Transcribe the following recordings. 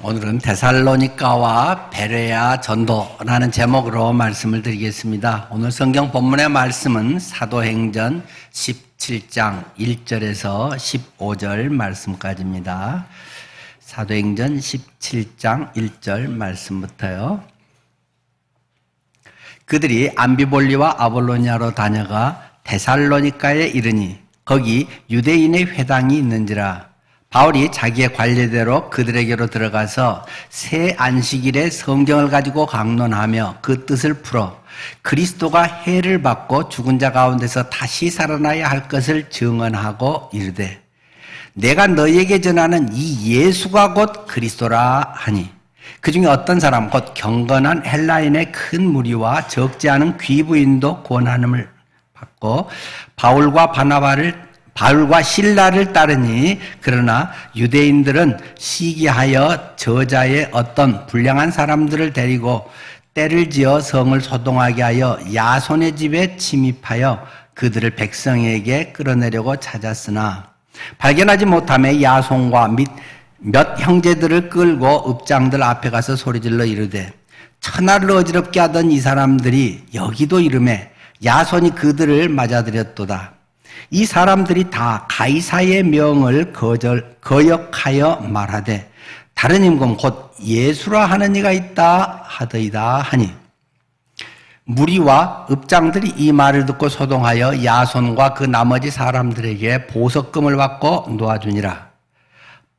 오늘은 데살로니가와 베레아 전도라는 제목으로 말씀을 드리겠습니다. 오늘 성경 본문의 말씀은 사도행전 17장 1절에서 15절 말씀까지입니다. 사도행전 17장 1절 말씀부터요. 그들이 암비볼리와 아볼로니아로 다녀가 데살로니가에 이르니 거기 유대인의 회당이 있는지라. 바울이 자기의 관례대로 그들에게로 들어가서 새 안식일에 성경을 가지고 강론하며 그 뜻을 풀어 그리스도가 해를 받고 죽은 자 가운데서 다시 살아나야 할 것을 증언하고 이르되 내가 너희에게 전하는 이 예수가 곧 그리스도라 하니 그 중에 어떤 사람 곧 경건한 헬라인의 큰 무리와 적지 않은 귀부인도 권한을 받고 바울과 실라를 따르니 그러나 유대인들은 시기하여 저자의 어떤 불량한 사람들을 데리고 때를 지어 성을 소동하게 하여 야손의 집에 침입하여 그들을 백성에게 끌어내려고 찾았으나 발견하지 못하며 야손과 몇 형제들을 끌고 읍장들 앞에 가서 소리질러 이르되 천하를 어지럽게 하던 이 사람들이 여기도 이르매 야손이 그들을 맞아들였도다. 이 사람들이 다 가이사의 명을 거역하여 말하되 다른 임금 곧 예수라 하는 이가 있다 하더이다 하니 무리와 읍장들이 이 말을 듣고 소동하여 야손과 그 나머지 사람들에게 보석금을 받고 놓아주니라.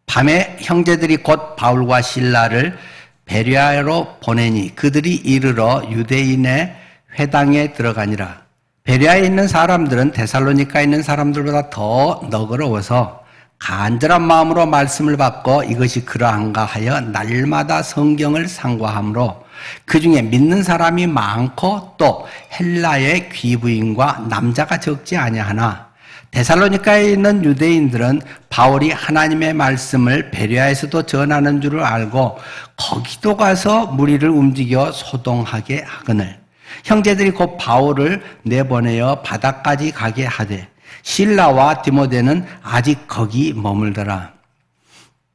밤에 형제들이 곧 바울과 실라를 베레아로 보내니 그들이 이르러 유대인의 회당에 들어가니라. 베레아에 있는 사람들은 데살로니가에 있는 사람들보다 더 너그러워서 간절한 마음으로 말씀을 받고 이것이 그러한가 하여 날마다 성경을 상고하므로 그 중에 믿는 사람이 많고 또 헬라의 귀부인과 남자가 적지 아니하나 데살로니가에 있는 유대인들은 바울이 하나님의 말씀을 베레아에서도 전하는 줄을 알고 거기도 가서 무리를 움직여 소동하게 하거늘 형제들이 곧 바울을 내보내어 바다까지 가게 하되 실라와 디모데는 아직 거기 머물더라.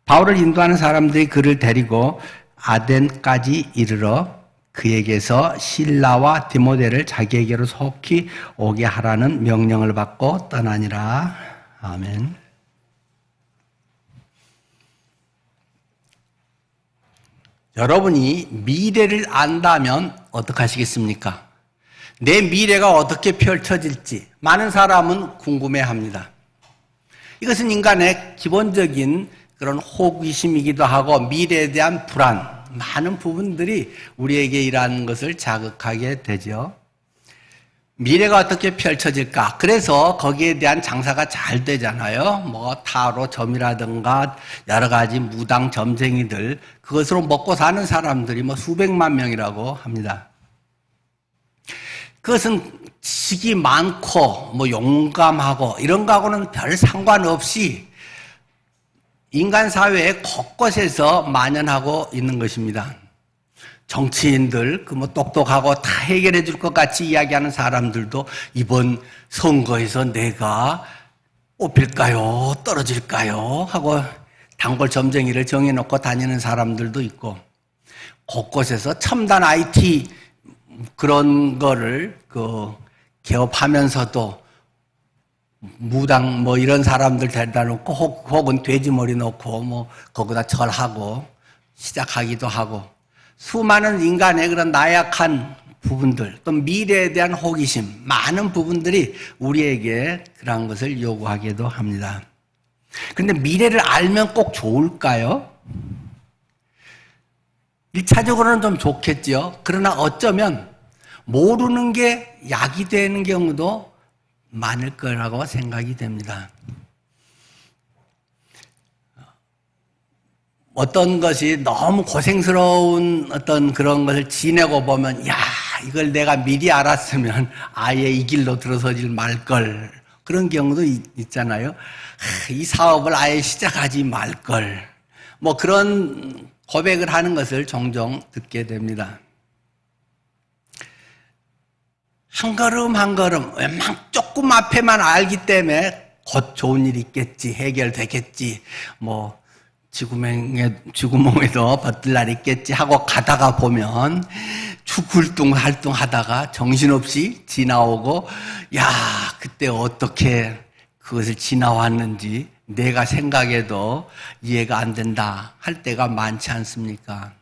바울을 인도하는 사람들이 그를 데리고 아덴까지 이르러 그에게서 실라와 디모데를 자기에게로 속히 오게 하라는 명령을 받고 떠나니라. 아멘. 여러분이 미래를 안다면 어떡하시겠습니까? 내 미래가 어떻게 펼쳐질지 많은 사람은 궁금해합니다. 이것은 인간의 기본적인 그런 호기심이기도 하고 미래에 대한 불안, 많은 부분들이 우리에게 이러한 것을 자극하게 되죠. 미래가 어떻게 펼쳐질까? 그래서 거기에 대한 장사가 잘 되잖아요. 뭐 타로 점이라든가 여러 가지 무당 점쟁이들 그것으로 먹고 사는 사람들이 뭐 수백만 명이라고 합니다. 그것은 지식이 많고 뭐 용감하고 이런 거하고는 별 상관없이 인간 사회의 곳곳에서 만연하고 있는 것입니다. 정치인들, 그 뭐 똑똑하고 다 해결해 줄 것 같이 이야기하는 사람들도 이번 선거에서 내가 뽑힐까요? 떨어질까요? 하고 단골 점쟁이를 정해놓고 다니는 사람들도 있고 곳곳에서 첨단 IT 그런 거를 개업하면서도 무당 뭐 이런 사람들 데려다 놓고 혹은 돼지머리 놓고 뭐 거기다 절하고 시작하기도 하고 수많은 인간의 그런 나약한 부분들 또 미래에 대한 호기심 많은 부분들이 우리에게 그런 것을 요구하기도 합니다. 그런데 미래를 알면 꼭 좋을까요? 1차적으로는 좀 좋겠죠. 그러나 어쩌면 모르는 게 약이 되는 경우도 많을 거라고 생각이 됩니다. 어떤 것이 너무 고생스러운 어떤 그런 것을 지내고 보면 야 이걸 내가 미리 알았으면 아예 이 길로 들어서질 말걸 그런 경우도 있잖아요. 이 사업을 아예 시작하지 말걸 뭐 그런 고백을 하는 것을 종종 듣게 됩니다. 한 걸음 한 걸음 조금 앞에만 알기 때문에 곧 좋은 일이 있겠지 해결되겠지 뭐 쥐구멍에도 버뜰 날 있겠지 하고 가다가 보면 죽을뚱할뚱 하다가 정신없이 지나오고, 야, 그때 어떻게 그것을 지나왔는지 내가 생각해도 이해가 안 된다 할 때가 많지 않습니까?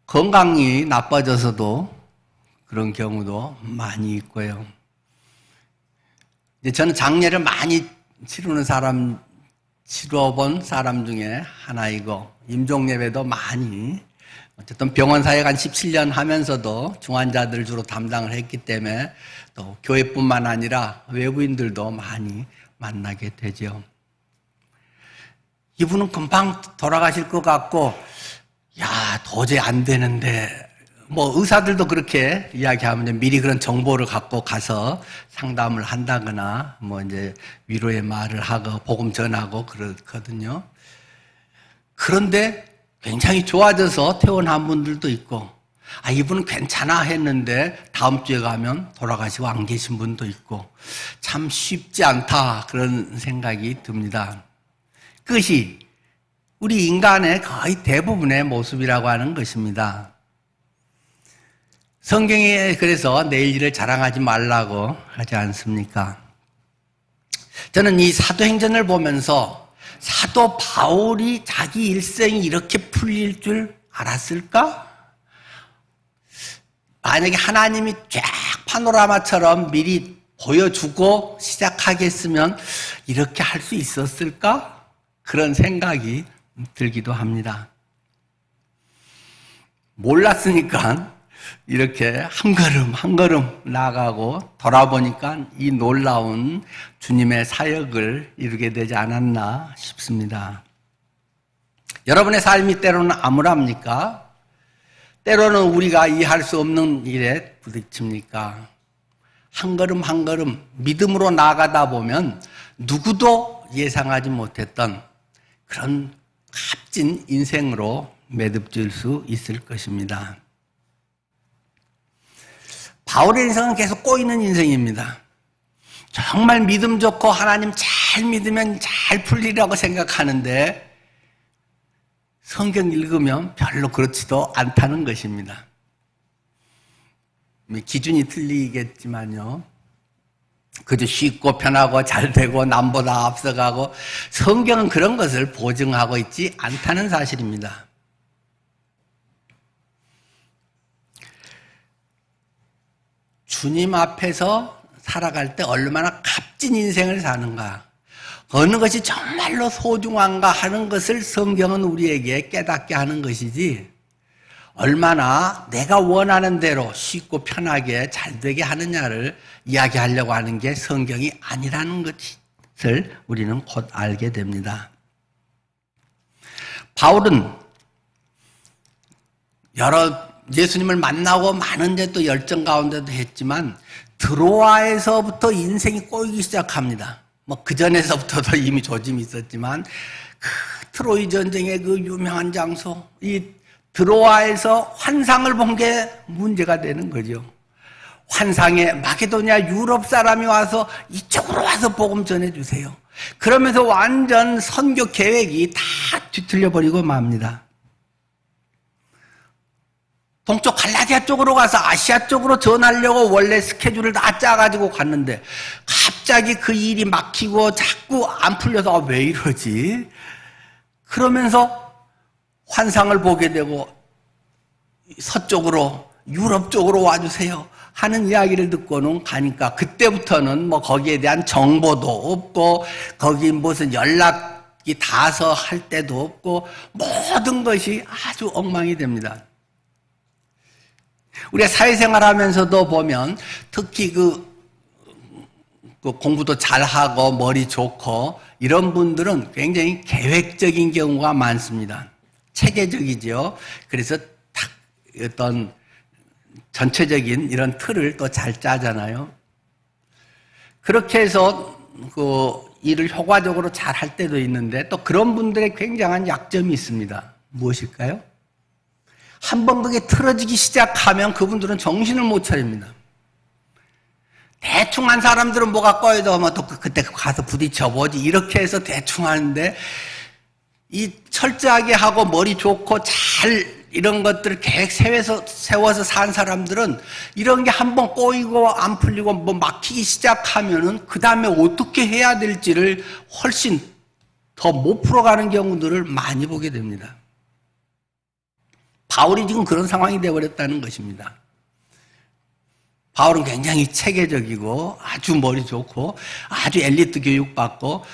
건강이 나빠져서도 그런 경우도 많이 있고요. 저는 장례를 많이 치러본 사람 중에 하나이고, 임종예배도 많이, 어쨌든 병원 사역 한 17년 하면서도 중환자들을 주로 담당을 했기 때문에 또 교회뿐만 아니라 외부인들도 많이 만나게 되죠. 이분은 금방 돌아가실 것 같고, 야, 도저히 안 되는데, 뭐 의사들도 그렇게 이야기하면 미리 그런 정보를 갖고 가서 상담을 한다거나 뭐 이제 위로의 말을 하고 복음 전하고 그렇거든요. 그런데 굉장히 좋아져서 퇴원한 분들도 있고, 아, 이분은 괜찮아 했는데 다음 주에 가면 돌아가시고 안 계신 분도 있고, 참 쉽지 않다 그런 생각이 듭니다. 그것이 우리 인간의 거의 대부분의 모습이라고 하는 것입니다. 성경에 그래서 내일 일을 자랑하지 말라고 하지 않습니까? 저는 이 사도행전을 보면서 사도 바울이 자기 일생이 이렇게 풀릴 줄 알았을까? 만약에 하나님이 쫙 파노라마처럼 미리 보여주고 시작하겠으면 이렇게 할 수 있었을까? 그런 생각이 들기도 합니다. 몰랐으니까 이렇게 한 걸음 한 걸음 나아가고 돌아보니까 이 놀라운 주님의 사역을 이루게 되지 않았나 싶습니다. 여러분의 삶이 때로는 암울합니까? 때로는 우리가 이해할 수 없는 일에 부딪힙니까? 한 걸음 한 걸음 믿음으로 나아가다 보면 누구도 예상하지 못했던 그런 값진 인생으로 매듭질 수 있을 것입니다. 바울의 인생은 계속 꼬이는 인생입니다. 정말 믿음 좋고 하나님 잘 믿으면 잘 풀리라고 생각하는데 성경 읽으면 별로 그렇지도 않다는 것입니다. 기준이 틀리겠지만요. 그저 쉽고 편하고 잘 되고 남보다 앞서가고, 성경은 그런 것을 보증하고 있지 않다는 사실입니다. 주님 앞에서 살아갈 때 얼마나 값진 인생을 사는가, 어느 것이 정말로 소중한가 하는 것을 성경은 우리에게 깨닫게 하는 것이지, 얼마나 내가 원하는 대로 쉽고 편하게 잘 되게 하느냐를 이야기하려고 하는 게 성경이 아니라는 것을 우리는 곧 알게 됩니다. 바울은 예수님을 만나고 많은 데 또 열정 가운데도 했지만 드로아에서부터 인생이 꼬이기 시작합니다. 뭐 그전에서부터도 이미 조짐이 있었지만 그 트로이 전쟁의 그 유명한 장소, 이 드로아에서 환상을 본 게 문제가 되는 거죠. 환상에 마게도니아 유럽 사람이 와서 이쪽으로 와서 복음 전해주세요. 그러면서 완전 선교 계획이 다 뒤틀려 버리고 맙니다. 동쪽 갈라디아 쪽으로 가서 아시아 쪽으로 전하려고 원래 스케줄을 다 짜가지고 갔는데 갑자기 그 일이 막히고 자꾸 안 풀려서 왜 이러지? 그러면서 환상을 보게 되고 서쪽으로 유럽 쪽으로 와주세요 하는 이야기를 듣고는 가니까 그때부터는 뭐 거기에 대한 정보도 없고 거기 무슨 연락이 닿아서 할 때도 없고 모든 것이 아주 엉망이 됩니다. 우리가 사회생활 하면서도 보면 특히 그 공부도 잘하고 머리 좋고 이런 분들은 굉장히 계획적인 경우가 많습니다. 체계적이죠. 그래서 딱 어떤 전체적인 이런 틀을 또 잘 짜잖아요. 그렇게 해서 그 일을 효과적으로 잘 할 때도 있는데 또 그런 분들의 굉장한 약점이 있습니다. 무엇일까요? 한번 그게 틀어지기 시작하면 그분들은 정신을 못 차립니다. 대충 한 사람들은 뭐가 꺼여도 뭐 또 그때 가서 부딪혀보지 이렇게 해서 대충 하는데 이 철저하게 하고 머리 좋고 잘 이런 것들을 계획 세워서 산 사람들은 이런 게 한번 꼬이고 안 풀리고 뭐 막히기 시작하면은 그 다음에 어떻게 해야 될지를 훨씬 더 못 풀어가는 경우들을 많이 보게 됩니다. 바울이 지금 그런 상황이 되어버렸다는 것입니다. 바울은 굉장히 체계적이고 아주 머리 좋고 아주 엘리트 교육받고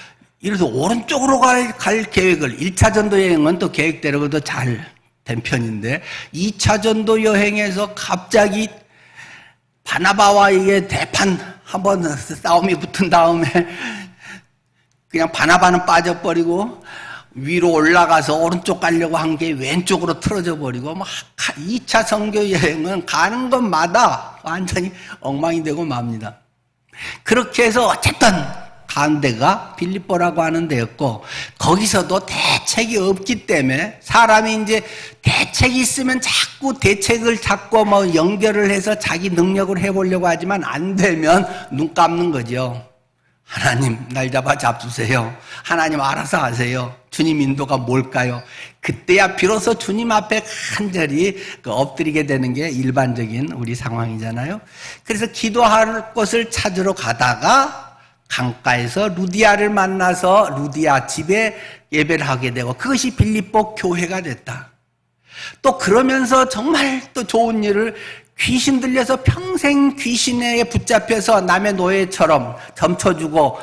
이래서 오른쪽으로 갈 계획을 1차 전도 여행은 또 계획대로도 잘 된 편인데 2차 전도 여행에서 갑자기 바나바와 이게 대판 한번 싸움이 붙은 다음에 그냥 바나바는 빠져버리고 위로 올라가서 오른쪽 가려고 한 게 왼쪽으로 틀어져 버리고 2차 선교 여행은 가는 곳마다 완전히 엉망이 되고 맙니다. 그렇게 해서 어쨌든 간 데가 빌립보라고 하는 데였고 거기서도 대책이 없기 때문에 사람이 이제 대책이 있으면 자꾸 대책을 찾고 뭐 연결을 해서 자기 능력을 해보려고 하지만 안 되면 눈 감는 거죠. 하나님 날 잡아주세요. 하나님 알아서 하세요. 주님 인도가 뭘까요? 그때야 비로소 주님 앞에 간절히 엎드리게 되는 게 일반적인 우리 상황이잖아요. 그래서 기도할 곳을 찾으러 가다가 강가에서 루디아를 만나서 루디아 집에 예배를 하게 되고 그것이 빌립보 교회가 됐다. 또 그러면서 정말 또 좋은 일을 귀신 들려서 평생 귀신에 붙잡혀서 남의 노예처럼 점쳐주고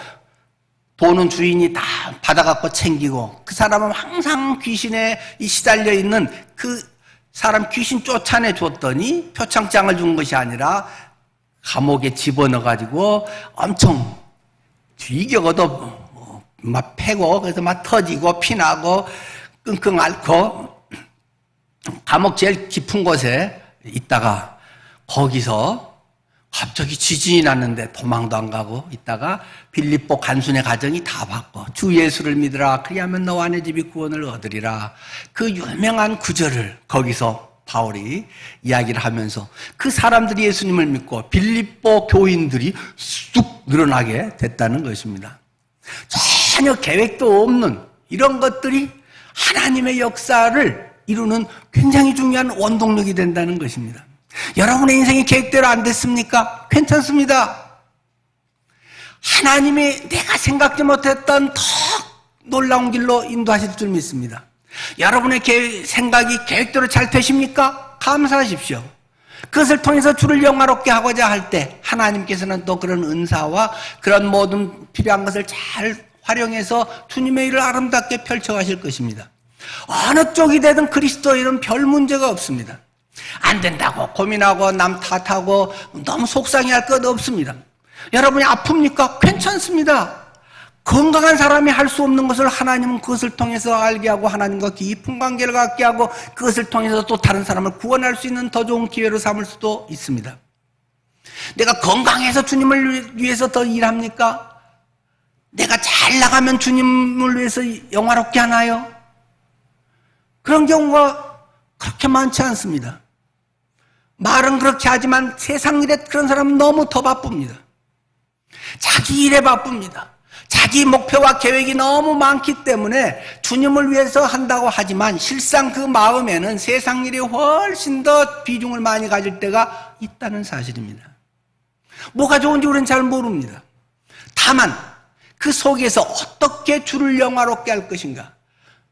돈은 주인이 다 받아갖고 챙기고 그 사람은 항상 귀신에 시달려 있는 그 사람 귀신 쫓아내 줬더니 표창장을 준 것이 아니라 감옥에 집어넣어가지고 엄청 뒤격어도 막 패고 그래서 막 터지고 피나고 끙끙 앓고 감옥 제일 깊은 곳에 있다가 거기서 갑자기 지진이 났는데 도망도 안 가고 있다가 빌립보 간순의 가정이 다 받고 주 예수를 믿으라 그리하면 너와 내 집이 구원을 얻으리라 그 유명한 구절을 거기서 바울이 이야기를 하면서 그 사람들이 예수님을 믿고 빌립보 교인들이 쑥 늘어나게 됐다는 것입니다. 전혀 계획도 없는 이런 것들이 하나님의 역사를 이루는 굉장히 중요한 원동력이 된다는 것입니다. 여러분의 인생이 계획대로 안 됐습니까? 괜찮습니다. 하나님이 내가 생각지 못했던 더 놀라운 길로 인도하실 줄 믿습니다. 여러분의 생각이 계획대로 잘 되십니까? 감사하십시오. 그것을 통해서 주를 영화롭게 하고자 할 때 하나님께서는 또 그런 은사와 그런 모든 필요한 것을 잘 활용해서 주님의 일을 아름답게 펼쳐가실 것입니다. 어느 쪽이 되든 그리스도인은 별 문제가 없습니다. 안 된다고 고민하고 남 탓하고 너무 속상해할 것 없습니다. 여러분이 아픕니까? 괜찮습니다. 건강한 사람이 할 수 없는 것을 하나님은 그것을 통해서 알게 하고 하나님과 깊은 관계를 갖게 하고 그것을 통해서 또 다른 사람을 구원할 수 있는 더 좋은 기회로 삼을 수도 있습니다. 내가 건강해서 주님을 위해서 더 일합니까? 내가 잘 나가면 주님을 위해서 영화롭게 하나요? 그런 경우가 그렇게 많지 않습니다. 말은 그렇게 하지만 세상 일에 그런 사람은 너무 더 바쁩니다. 자기 일에 바쁩니다. 자기 목표와 계획이 너무 많기 때문에 주님을 위해서 한다고 하지만 실상 그 마음에는 세상 일이 훨씬 더 비중을 많이 가질 때가 있다는 사실입니다. 뭐가 좋은지 우리는 잘 모릅니다. 다만 그 속에서 어떻게 주를 영화롭게 할 것인가,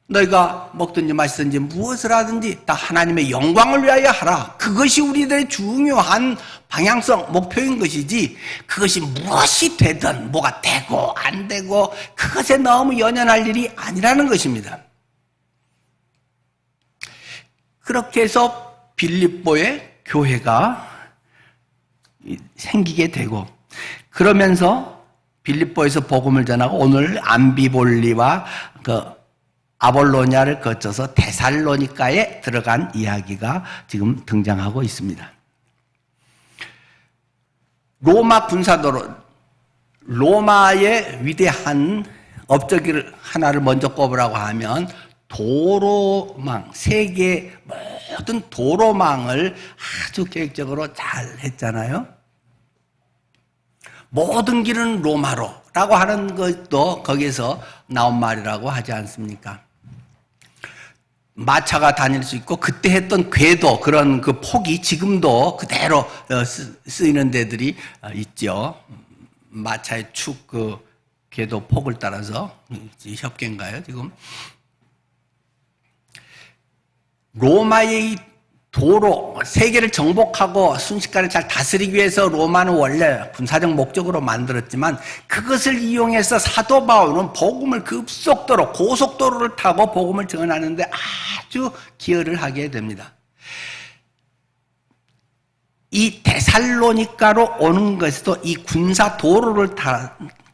너희가 먹든지 마시든지 무엇을 하든지 다 하나님의 영광을 위하여 하라. 그것이 우리들의 중요한 방향성, 목표인 것이지 그것이 무엇이 되든 뭐가 되고 안 되고 그것에 너무 연연할 일이 아니라는 것입니다. 그렇게 해서 빌립보의 교회가 생기게 되고 그러면서 빌립보에서 복음을 전하고 오늘 암비볼리와 아볼로니아를 거쳐서 데살로니가에 들어간 이야기가 지금 등장하고 있습니다. 로마 군사도로, 로마의 위대한 업적을 하나를 먼저 꼽으라고 하면 도로망, 세계 모든 도로망을 아주 계획적으로 잘 했잖아요. 모든 길은 로마로 라고 하는 것도 거기에서 나온 말이라고 하지 않습니까? 마차가 다닐 수 있고 그때 했던 궤도 그런 그 폭이 지금도 그대로 쓰이는 데들이 있죠. 마차의 축 그 궤도 폭을 따라서 협계인가요 지금? 로마의 도로 세계를 정복하고 순식간에 잘 다스리기 위해서 로마는 원래 군사적 목적으로 만들었지만 그것을 이용해서 사도 바울은 복음을 급속도로 고속도로를 타고 복음을 전하는데 아주 기여를 하게 됩니다. 이 데살로니가로 오는 것에도 이 군사 도로를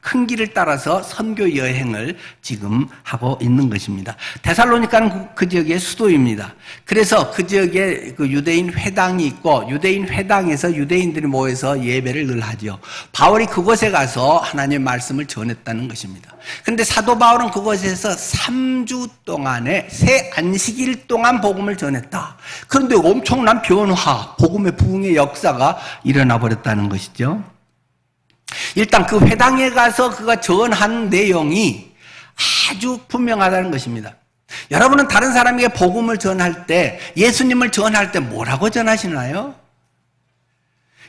큰 길을 따라서 선교 여행을 지금 하고 있는 것입니다. 데살로니가는 그 지역의 수도입니다. 그래서 그 지역에 그 유대인 회당이 있고 유대인 회당에서 유대인들이 모여서 예배를 늘 하죠. 바울이 그곳에 가서 하나님의 말씀을 전했다는 것입니다. 그런데 사도 바울은 그곳에서 3주 동안에 새 안식일 동안 복음을 전했다. 그런데 엄청난 변화, 복음의 부흥의 역사가 일어나 버렸다는 것이죠. 일단 그 회당에 가서 그가 전한 내용이 아주 분명하다는 것입니다. 여러분은 다른 사람에게 복음을 전할 때, 예수님을 전할 때 뭐라고 전하시나요?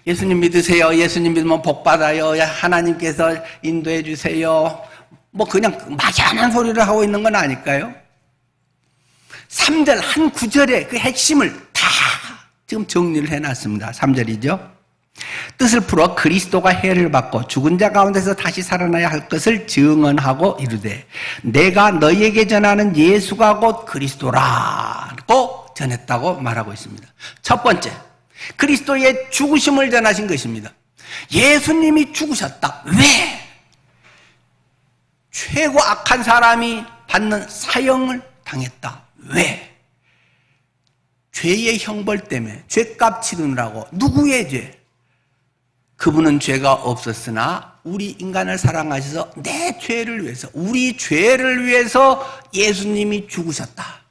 예수님 믿으세요. 예수님 믿으면 복 받아요. 하나님께서 인도해 주세요. 뭐 그냥 막연한 소리를 하고 있는 건 아닐까요? 3절 한 구절의 그 핵심을 다 지금 정리를 해놨습니다. 3절이죠. 뜻을 풀어 그리스도가 해를 받고 죽은 자 가운데서 다시 살아나야 할 것을 증언하고 이르되 내가 너희에게 전하는 예수가 곧 그리스도라고 전했다고 말하고 있습니다. 첫 번째, 그리스도의 죽으심을 전하신 것입니다. 예수님이 죽으셨다. 왜? 최고 악한 사람이 받는 사형을 당했다. 왜? 죄의 형벌 때문에 죄값 치르느라고. 누구의 죄? 그분은 죄가 없었으나 우리 인간을 사랑하셔서 내 죄를 위해서, 우리 죄를 위해서 예수님이 죽으셨다.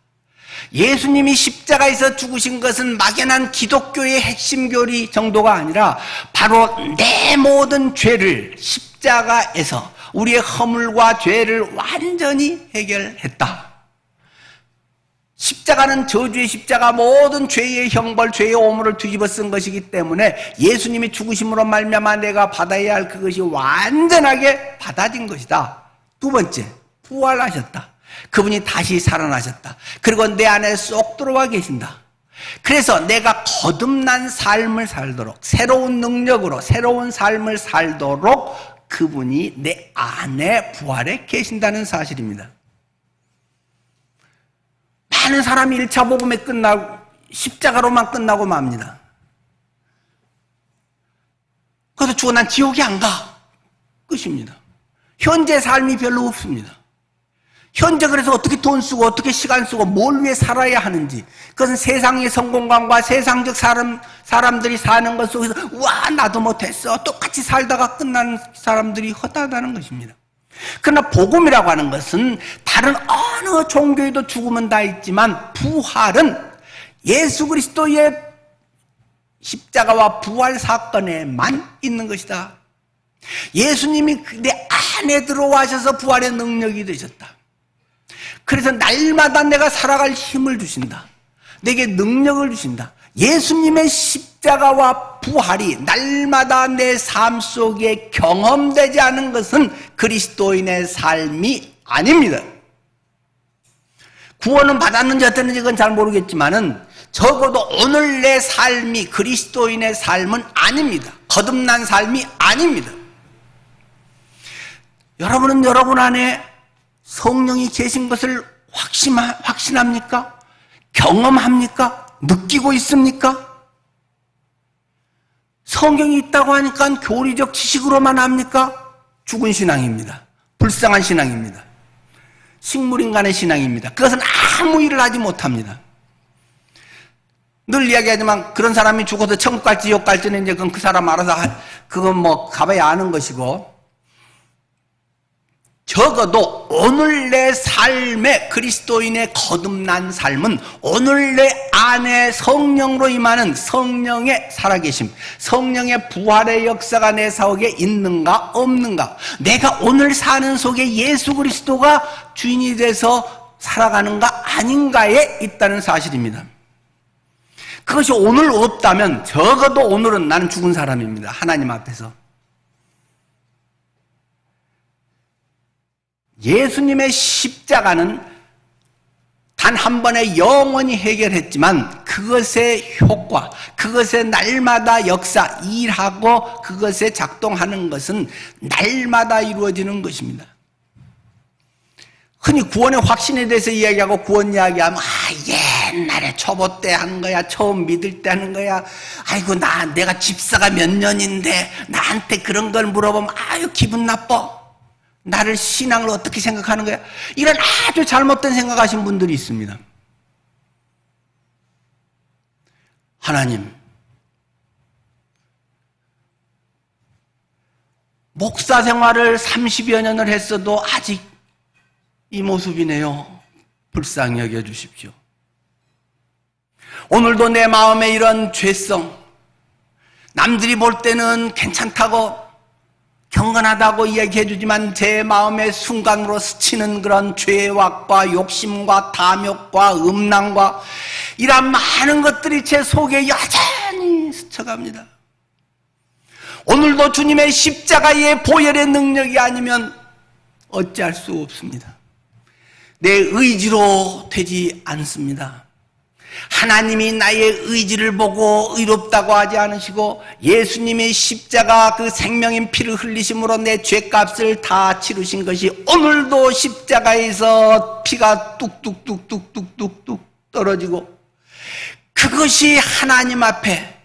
예수님이 십자가에서 죽으신 것은 막연한 기독교의 핵심 교리 정도가 아니라 바로 내 모든 죄를 십자가에서 우리의 허물과 죄를 완전히 해결했다. 십자가는 저주의 십자가, 모든 죄의 형벌, 죄의 오물을 뒤집어 쓴 것이기 때문에 예수님이 죽으심으로 말미암아 내가 받아야 할 그것이 완전하게 받아진 것이다. 두 번째, 부활하셨다. 그분이 다시 살아나셨다. 그리고 내 안에 쏙 들어와 계신다. 그래서 내가 거듭난 삶을 살도록, 새로운 능력으로 새로운 삶을 살도록 그분이 내 안에 부활해 계신다는 사실입니다. 많은 사람이 1차 복음에 끝나고 십자가로만 끝나고 맙니다. 그래서 죽어 난 지옥에 안 가. 끝입니다. 현재 삶이 별로 없습니다. 현재 그래서 어떻게 돈 쓰고 어떻게 시간 쓰고 뭘 위해 살아야 하는지, 그것은 세상의 성공관과 세상적 사람들이 사는 것 속에서 와 나도 못했어 똑같이 살다가 끝나는 사람들이 허다하다는 것입니다. 그러나 복음이라고 하는 것은 다른 어느 종교에도 죽음은 다 있지만 부활은 예수 그리스도의 십자가와 부활 사건에만 있는 것이다. 예수님이 내 안에 들어와셔서 부활의 능력이 되셨다. 그래서 날마다 내가 살아갈 힘을 주신다. 내게 능력을 주신다. 예수님의 십자가와 부활이 날마다 내 삶 속에 경험되지 않은 것은 그리스도인의 삶이 아닙니다. 구원은 받았는지 어땠는지 그건 잘 모르겠지만은 적어도 오늘 내 삶이 그리스도인의 삶은 아닙니다. 거듭난 삶이 아닙니다. 여러분은 여러분 안에 성령이 계신 것을 확신합니까? 경험합니까? 느끼고 있습니까? 성경이 있다고 하니까 교리적 지식으로만 합니까? 죽은 신앙입니다. 불쌍한 신앙입니다. 식물인간의 신앙입니다. 그것은 아무 일을 하지 못합니다. 늘 이야기하지만 그런 사람이 죽어서 천국 갈지 지옥 갈지는 이제 그건 그 사람 알아서 그건 뭐 가봐야 아는 것이고, 적어도 오늘 내 삶의 그리스도인의 거듭난 삶은 오늘 내 안에 성령으로 임하는 성령의 살아계심, 성령의 부활의 역사가 내 속에 있는가 없는가, 내가 오늘 사는 속에 예수 그리스도가 주인이 돼서 살아가는가 아닌가에 있다는 사실입니다. 그것이 오늘 없다면 적어도 오늘은 나는 죽은 사람입니다. 하나님 앞에서. 예수님의 십자가는 단 한 번에 영원히 해결했지만 그것의 효과, 그것의 날마다 역사, 일하고 그것에 작동하는 것은 날마다 이루어지는 것입니다. 흔히 구원의 확신에 대해서 이야기하고 구원 이야기하면 옛날에 초보 때 하는 거야, 처음 믿을 때 하는 거야, 아이고 내가 집사가 몇 년인데 나한테 그런 걸 물어보면 아유 기분 나빠, 나를 신앙을 어떻게 생각하는 거야, 이런 아주 잘못된 생각하신 분들이 있습니다. 하나님, 목사 생활을 30여 년을 했어도 아직 이 모습이네요. 불쌍히 여겨주십시오. 오늘도 내 마음에 이런 죄성, 남들이 볼 때는 괜찮다고 경건하다고 이야기해 주지만 제 마음의 순간으로 스치는 그런 죄악과 욕심과 탐욕과 음란과 이런 많은 것들이 제 속에 여전히 스쳐갑니다. 오늘도 주님의 십자가의 보혈의 능력이 아니면 어찌할 수 없습니다. 내 의지로 되지 않습니다. 하나님이 나의 의지를 보고 의롭다고 하지 않으시고 예수님의 십자가 그 생명인 피를 흘리심으로 내 죄값을 다 치르신 것이 오늘도 십자가에서 피가 뚝뚝뚝뚝뚝뚝 떨어지고 그것이 하나님 앞에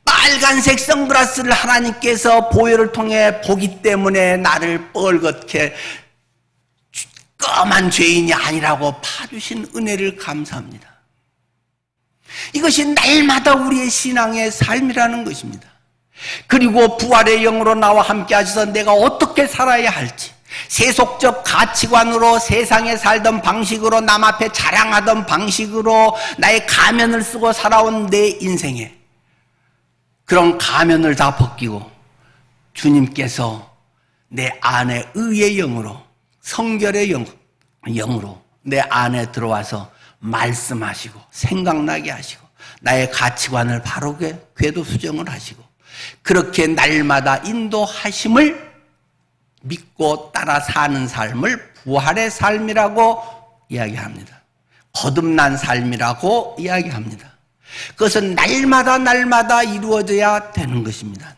빨간색 선글라스를 하나님께서 보혈을 통해 보기 때문에 나를 뻘겋게 껌한 죄인이 아니라고 봐주신 은혜를 감사합니다. 이것이 날마다 우리의 신앙의 삶이라는 것입니다. 그리고 부활의 영으로 나와 함께 하셔서 내가 어떻게 살아야 할지, 세속적 가치관으로 세상에 살던 방식으로 남 앞에 자랑하던 방식으로 나의 가면을 쓰고 살아온 내 인생에 그런 가면을 다 벗기고 주님께서 내 안에 의의 영으로, 성결의 영으로 내 안에 들어와서 말씀하시고 생각나게 하시고 나의 가치관을 바르게 궤도 수정을 하시고 그렇게 날마다 인도하심을 믿고 따라 사는 삶을 부활의 삶이라고 이야기합니다. 거듭난 삶이라고 이야기합니다. 그것은 날마다 이루어져야 되는 것입니다.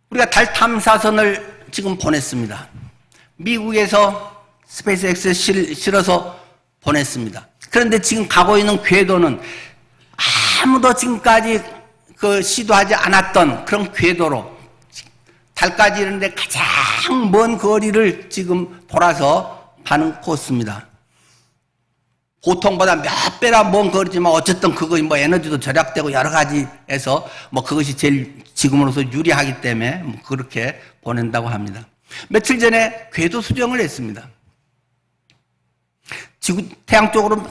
우리가 달 탐사선을 지금 보냈습니다. 미국에서 스페이스X 실어서 보냈습니다. 그런데 지금 가고 있는 궤도는 아무도 지금까지 시도하지 않았던 그런 궤도로 달까지 이르는데 가장 먼 거리를 지금 돌아서 가는 코스입니다. 보통보다 몇 배나 먼 거리지만 어쨌든 그거 에너지도 절약되고 여러 가지에서 그것이 제일 지금으로서 유리하기 때문에 그렇게 보낸다고 합니다. 며칠 전에 궤도 수정을 했습니다. 태양 쪽으로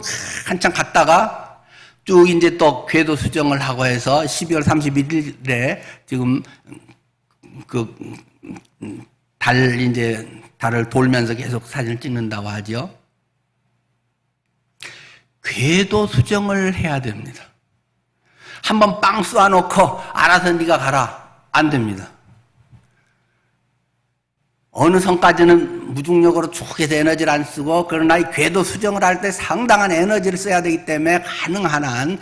한참 갔다가 쭉 이제 또 궤도 수정을 하고 해서 12월 31일에 지금 달을 돌면서 계속 사진을 찍는다고 하죠. 궤도 수정을 해야 됩니다. 한번 빵 쏘아놓고 알아서 네가 가라, 안 됩니다. 어느 선까지는 무중력으로 쭉해서 에너지를 안 쓰고, 그러나 이 궤도 수정을 할 때 상당한 에너지를 써야 되기 때문에 가능한 한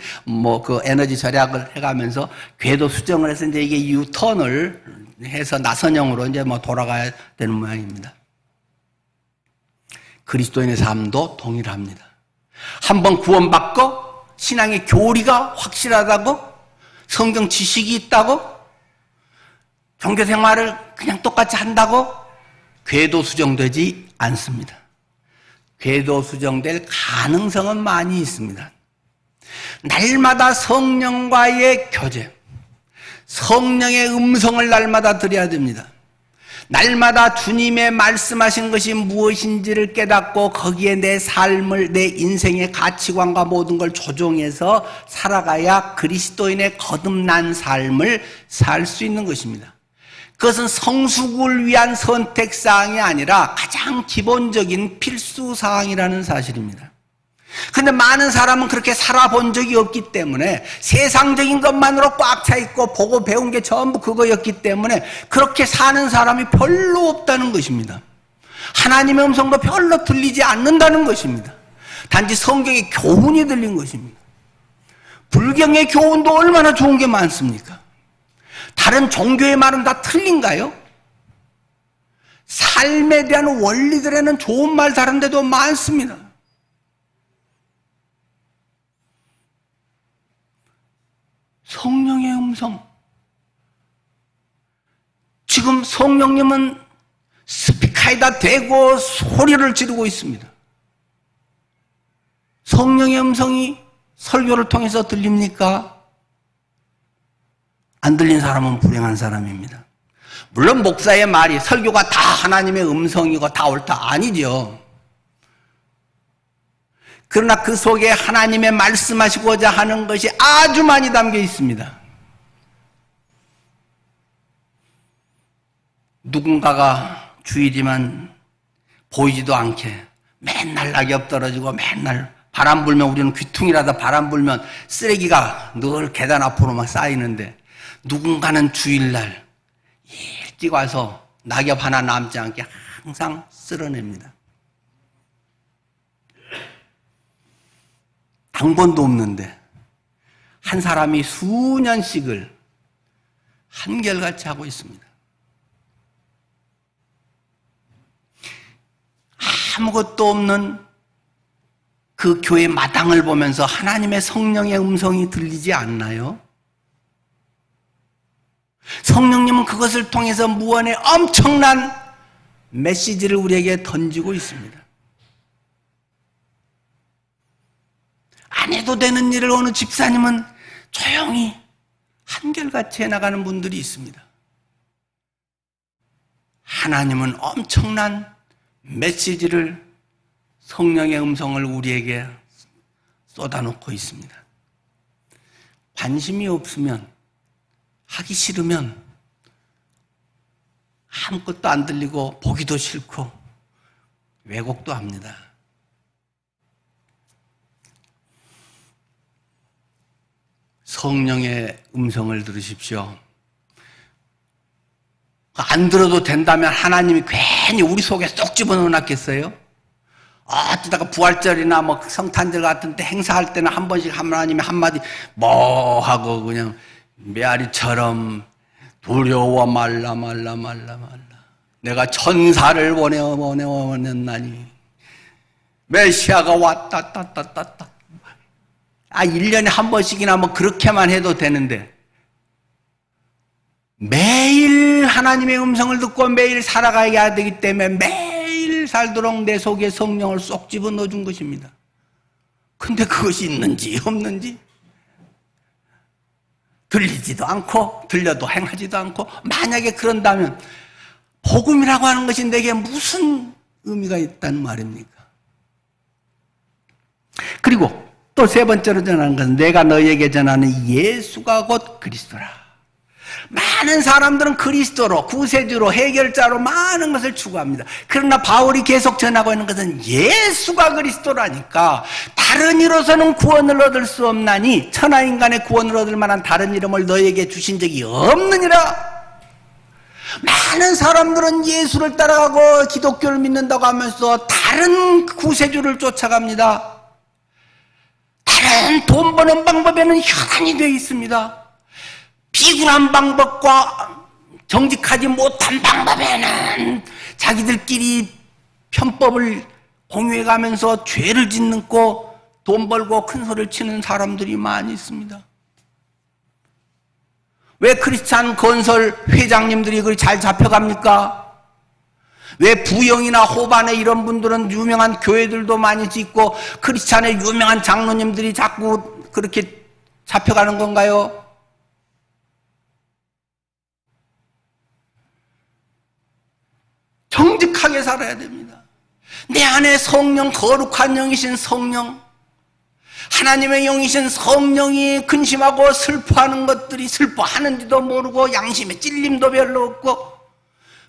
그 에너지 절약을 해가면서 궤도 수정을 해서 이제 이게 유턴을 해서 나선형으로 이제 돌아가야 되는 모양입니다. 그리스도인의 삶도 동일합니다. 한번 구원받고 신앙의 교리가 확실하다고, 성경 지식이 있다고, 종교 생활을 그냥 똑같이 한다고 궤도 수정되지 않습니다. 궤도 수정될 가능성은 많이 있습니다. 날마다 성령과의 교제, 성령의 음성을 날마다 들어야 됩니다. 날마다 주님의 말씀하신 것이 무엇인지를 깨닫고 거기에 내 삶을, 내 인생의 가치관과 모든 걸 조정해서 살아가야 그리스도인의 거듭난 삶을 살 수 있는 것입니다. 그것은 성숙을 위한 선택사항이 아니라 가장 기본적인 필수사항이라는 사실입니다. 그런데 많은 사람은 그렇게 살아본 적이 없기 때문에 세상적인 것만으로 꽉 차 있고 보고 배운 게 전부 그거였기 때문에 그렇게 사는 사람이 별로 없다는 것입니다. 하나님의 음성도 별로 들리지 않는다는 것입니다. 단지 성경의 교훈이 들린 것입니다. 불경의 교훈도 얼마나 좋은 게 많습니까? 다른 종교의 말은 다 틀린가요? 삶에 대한 원리들에는 좋은 말 다른 데도 많습니다. 성령의 음성. 지금 성령님은 스피커에다 대고 소리를 지르고 있습니다. 성령의 음성이 설교를 통해서 들립니까? 안 들린 사람은 불행한 사람입니다. 물론 목사의 말이 설교가 다 하나님의 음성이고 다 옳다 아니죠. 그러나 그 속에 하나님의 말씀하시고자 하는 것이 아주 많이 담겨 있습니다. 누군가가 주일이면 보이지도 않게 맨날 낙엽 떨어지고 맨날 바람 불면 우리는 귀퉁이라다 바람 불면 쓰레기가 늘 계단 앞으로만 쌓이는데 누군가는 주일날 일찍 와서 낙엽 하나 남지 않게 항상 쓸어냅니다. 당번도 없는데 한 사람이 수년씩을 한결같이 하고 있습니다. 아무것도 없는 그 교회 마당을 보면서 하나님의 성령의 음성이 들리지 않나요? 성령님은 그것을 통해서 무언의 엄청난 메시지를 우리에게 던지고 있습니다. 안 해도 되는 일을 어느 집사님은 조용히 한결같이 해나가는 분들이 있습니다. 하나님은 엄청난 메시지를 성령의 음성을 우리에게 쏟아놓고 있습니다. 관심이 없으면 하기 싫으면 아무것도 안 들리고 보기도 싫고 왜곡도 합니다. 성령의 음성을 들으십시오. 안 들어도 된다면 하나님이 괜히 우리 속에 쏙 집어넣어놨겠어요? 어쩌다가 부활절이나 뭐 성탄절 같은 때 행사할 때는 한 번씩 하나님이 한마디 뭐 하고 그냥 메아리처럼 두려워 말라. 내가 천사를 보내었나니 메시아가 왔다. 1년에 한 번씩이나 뭐 그렇게만 해도 되는데 매일 하나님의 음성을 듣고 매일 살아가야 되기 때문에 매일 살도록 내 속에 성령을 쏙 집어넣어 준 것입니다. 근데 그것이 있는지 없는지 들리지도 않고 들려도 행하지도 않고 만약에 그런다면 복음이라고 하는 것이 내게 무슨 의미가 있다는 말입니까? 그리고 또 세 번째로 전하는 것은 내가 너희에게 전하는 예수가 곧 그리스도라. 많은 사람들은 그리스도로 구세주로 해결자로 많은 것을 추구합니다. 그러나 바울이 계속 전하고 있는 것은 예수가 그리스도라니까 다른 이로서는 구원을 얻을 수 없나니 천하인간의 구원을 얻을 만한 다른 이름을 너희에게 주신 적이 없느니라. 많은 사람들은 예수를 따라가고 기독교를 믿는다고 하면서 다른 구세주를 쫓아갑니다. 다른 돈 버는 방법에는 혈안이 되어 있습니다. 비굴한 방법과 정직하지 못한 방법에는 자기들끼리 편법을 공유해가면서 죄를 짓고 돈 벌고 큰 소리를 치는 사람들이 많이 있습니다. 왜 크리스찬 건설 회장님들이 그리 잘 잡혀갑니까? 왜 부영이나 호반에 이런 분들은 유명한 교회들도 많이 짓고 크리스찬의 유명한 장로님들이 자꾸 그렇게 잡혀가는 건가요? 정직하게 살아야 됩니다. 내 안에 성령, 거룩한 영이신 성령, 하나님의 영이신 성령이 근심하고 슬퍼하는 것들이 슬퍼하는지도 모르고 양심에 찔림도 별로 없고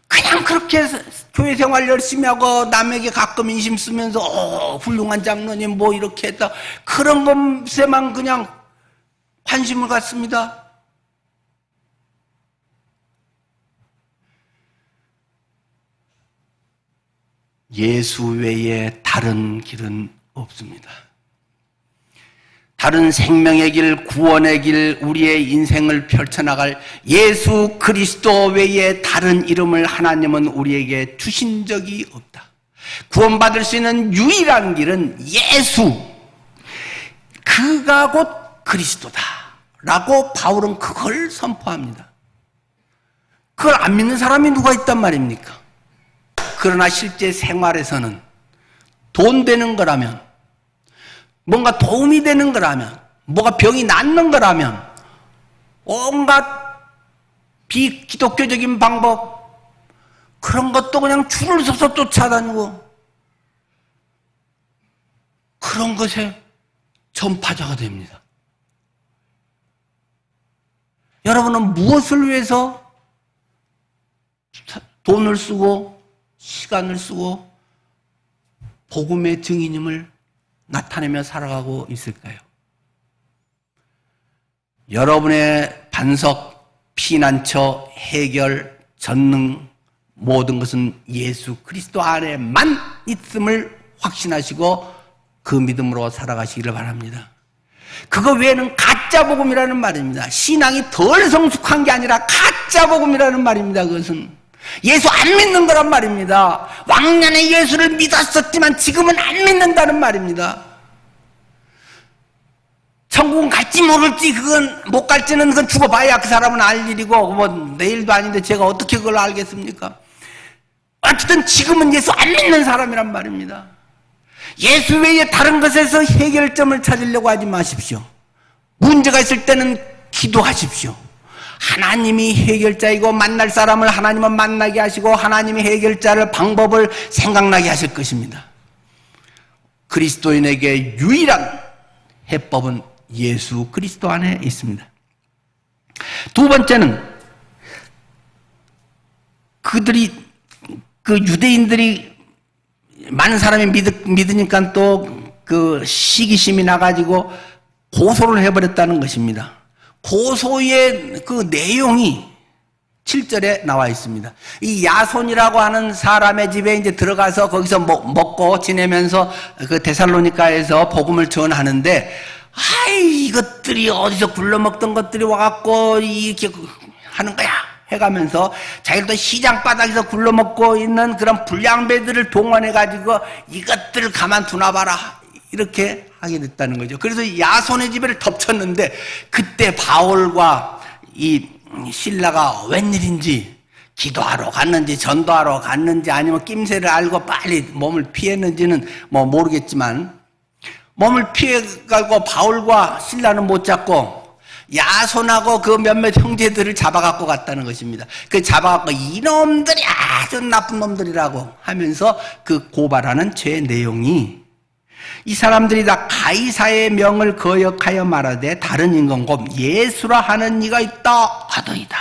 그냥 그렇게 교회 생활 열심히 하고 남에게 가끔 인심 쓰면서 훌륭한 장로님 뭐 이렇게 했다 그런 것에만 그냥 관심을 갖습니다. 예수 외에 다른 길은 없습니다. 다른 생명의 길, 구원의 길, 우리의 인생을 펼쳐나갈 예수 그리스도 외에 다른 이름을 하나님은 우리에게 주신 적이 없다. 구원받을 수 있는 유일한 길은 예수, 그가 곧 그리스도다 라고 바울은 그걸 선포합니다. 그걸 안 믿는 사람이 누가 있단 말입니까? 그러나 실제 생활에서는 돈 되는 거라면, 뭔가 도움이 되는 거라면, 뭐가 병이 낫는 거라면 온갖 비기독교적인 방법 그런 것도 그냥 줄을 서서 쫓아다니고 그런 것에 전파자가 됩니다. 여러분은 무엇을 위해서 돈을 쓰고 시간을 쓰고 복음의 증인임을 나타내며 살아가고 있을까요? 여러분의 반석, 피난처, 해결, 전능 모든 것은 예수 그리스도 안에만 있음을 확신하시고 그 믿음으로 살아가시기를 바랍니다. 그거 외에는 가짜 복음이라는 말입니다. 신앙이 덜 성숙한 게 아니라 가짜 복음이라는 말입니다. 그것은 예수 안 믿는 거란 말입니다. 왕년에 예수를 믿었었지만 지금은 안 믿는다는 말입니다. 천국은 갈지 모를지 그건 못 갈지는 그건 죽어봐야 그 사람은 알 일이고 뭐 내일도 아닌데 제가 어떻게 그걸 알겠습니까? 어쨌든 지금은 예수 안 믿는 사람이란 말입니다. 예수 외에 다른 것에서 해결점을 찾으려고 하지 마십시오. 문제가 있을 때는 기도하십시오. 하나님이 해결자이고 만날 사람을 하나님은 만나게 하시고 하나님이 해결자를 방법을 생각나게 하실 것입니다. 그리스도인에게 유일한 해법은 예수 그리스도 안에 있습니다. 두 번째는 그 유대인들이 많은 사람이 믿으니까 또 그 시기심이 나가지고 고소를 해버렸다는 것입니다. 고소의 그 내용이 7절에 나와 있습니다. 이 야손이라고 하는 사람의 집에 이제 들어가서 거기서 먹고 지내면서 그 데살로니가에서 복음을 전하는데, 이것들이 어디서 굴러먹던 것들이 와갖고 이렇게 하는 거야 해가면서 자기들도 시장 바닥에서 굴러먹고 있는 그런 불량배들을 동원해가지고 이것들을 가만두나 봐라 이렇게 하게 됐다는 거죠. 그래서 야손의 집에를 덮쳤는데 그때 바울과 이 실라가 웬일인지 기도하러 갔는지 전도하러 갔는지 아니면 낌새를 알고 빨리 몸을 피했는지는 뭐 모르겠지만 몸을 피해가고 바울과 실라는 못 잡고 야손하고 그 몇몇 형제들을 잡아갖고 갔다는 것입니다. 그 잡아갖고 이놈들이 아주 나쁜 놈들이라고 하면서 그 고발하는 죄 내용이 이 사람들이 다 가이사의 명을 거역하여 말하되 다른 임금 곧 예수라 하는 이가 있다 하더이다.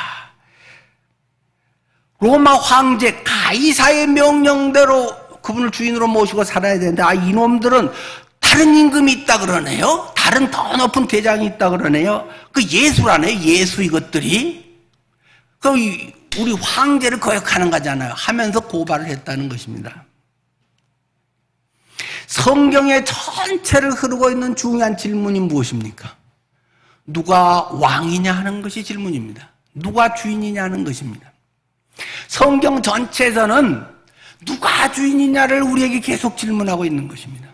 로마 황제 가이사의 명령대로 그분을 주인으로 모시고 살아야 되는데 이놈들은 다른 임금이 있다 그러네요. 다른 더 높은 대장이 있다 그러네요. 그 예수라네. 예수 이것들이. 그 우리 황제를 거역하는 거잖아요. 하면서 고발을 했다는 것입니다. 성경의 전체를 흐르고 있는 중요한 질문이 무엇입니까? 누가 왕이냐 하는 것이 질문입니다. 누가 주인이냐 하는 것입니다. 성경 전체에서는 누가 주인이냐를 우리에게 계속 질문하고 있는 것입니다.